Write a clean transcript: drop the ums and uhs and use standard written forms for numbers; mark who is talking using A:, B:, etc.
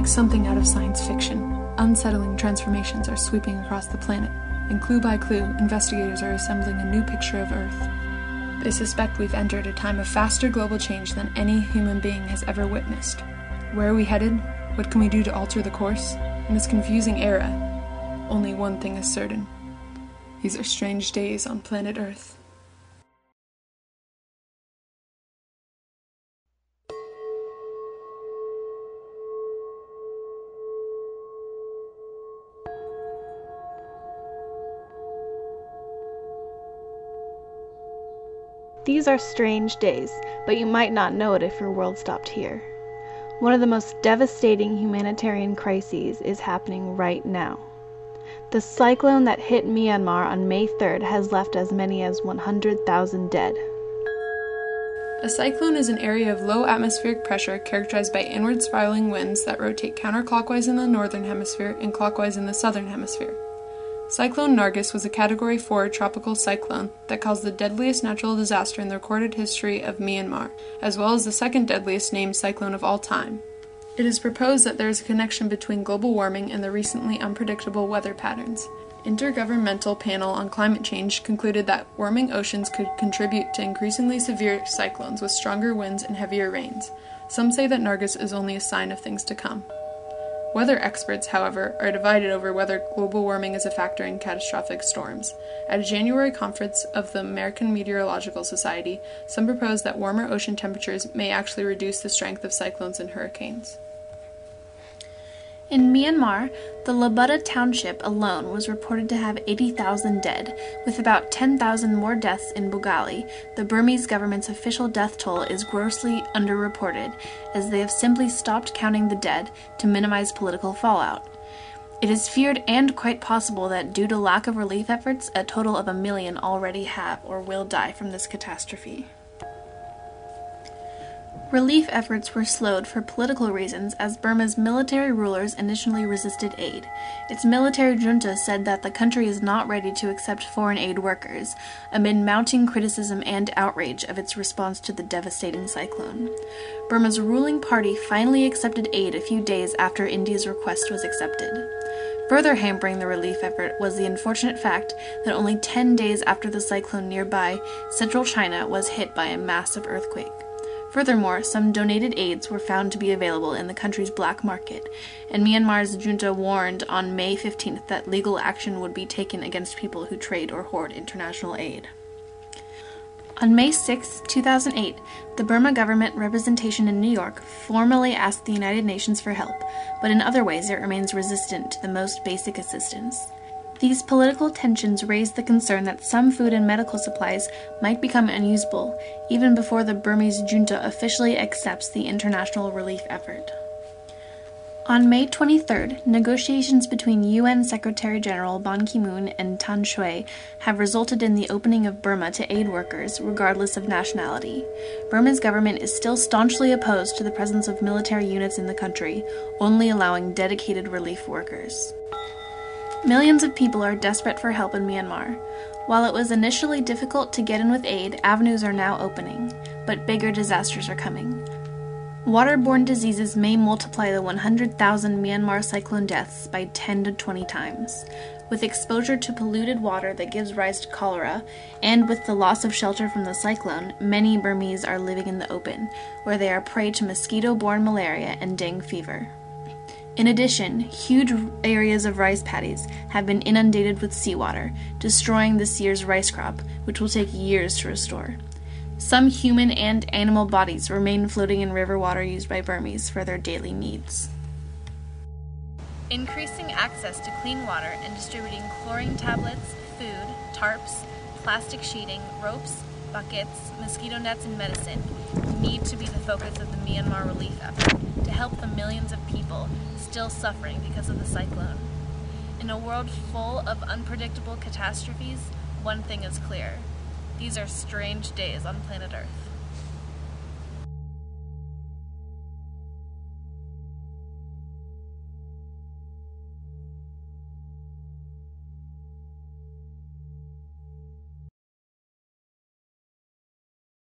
A: like something out of science fiction, unsettling transformations are sweeping across the planet, and clue by clue, investigators are assembling a new picture of Earth. They suspect we've entered a time of faster global change than any human being has ever witnessed. Where are we headed? What can we do to alter the course? In this confusing era, only one thing is certain. These are strange days on planet Earth.
B: These are strange days, but you might not know it if your world stopped here. One of the most devastating humanitarian crises is happening right now. The cyclone that hit Myanmar on May 3rd has left as many as 100,000 dead.
A: A cyclone is an area of low atmospheric pressure characterized by inward spiraling winds that rotate counterclockwise in the northern hemisphere and clockwise in the southern hemisphere. Cyclone Nargis was a Category 4 tropical cyclone that caused the deadliest natural disaster in the recorded history of Myanmar, as well as the second deadliest named cyclone of all time. It is proposed that there is a connection between global warming and the recently unpredictable weather patterns. Intergovernmental Panel on Climate Change concluded that warming oceans could contribute to increasingly severe cyclones with stronger winds and heavier rains. Some say that Nargis is only a sign of things to come. Weather experts, however, are divided over whether global warming is a factor in catastrophic storms. At a January conference of the American Meteorological Society, some proposed that warmer ocean temperatures may actually reduce the strength of cyclones and hurricanes.
B: In Myanmar, the Labutta township alone was reported to have 80,000 dead, with about 10,000 more deaths in Bogali. The Burmese government's official death toll is grossly underreported, as they have simply stopped counting the dead to minimize political fallout. It is feared and quite possible that due to lack of relief efforts, a total of 1 million already have or will die from this catastrophe. Relief efforts were slowed for political reasons as Burma's military rulers initially resisted aid. Its military junta said that the country is not ready to accept foreign aid workers, amid mounting criticism and outrage of its response to the devastating cyclone. Burma's ruling party finally accepted aid a few days after India's request was accepted. Further hampering the relief effort was the unfortunate fact that only 10 days after the cyclone nearby, central China was hit by a massive earthquake. Furthermore, some donated aids were found to be available in the country's black market, and Myanmar's junta warned on May 15th that legal action would be taken against people who trade or hoard international aid. On May 6, 2008, the Burma government representation in New York formally asked the United Nations for help, but in other ways it remains resistant to the most basic assistance. These political tensions raised the concern that some food and medical supplies might become unusable, even before the Burmese junta officially accepts the international relief effort. On May 23rd, negotiations between UN Secretary-General Ban Ki-moon and Tan Shui have resulted in the opening of Burma to aid workers, regardless of nationality. Burma's government is still staunchly opposed to the presence of military units in the country, only allowing dedicated relief workers. Millions of people are desperate for help in Myanmar. While it was initially difficult to get in with aid, avenues are now opening, but bigger disasters are coming. Waterborne diseases may multiply the 100,000 Myanmar cyclone deaths by 10 to 20 times. With exposure to polluted water that gives rise to cholera, and with the loss of shelter from the cyclone, many Burmese are living in the open, where they are prey to mosquito-borne malaria and dengue fever. In addition, huge areas of rice paddies have been inundated with seawater, destroying this year's rice crop, which will take years to restore. Some human and animal bodies remain floating in river water used by Burmese for their daily needs. Increasing access to clean water and distributing chlorine tablets, food, tarps, plastic sheeting, ropes, buckets, mosquito nets, and medicine need to be the focus of the Myanmar relief effort to help the millions of people still suffering because of the cyclone. In a world full of unpredictable catastrophes, one thing is clear: these are strange days on planet Earth.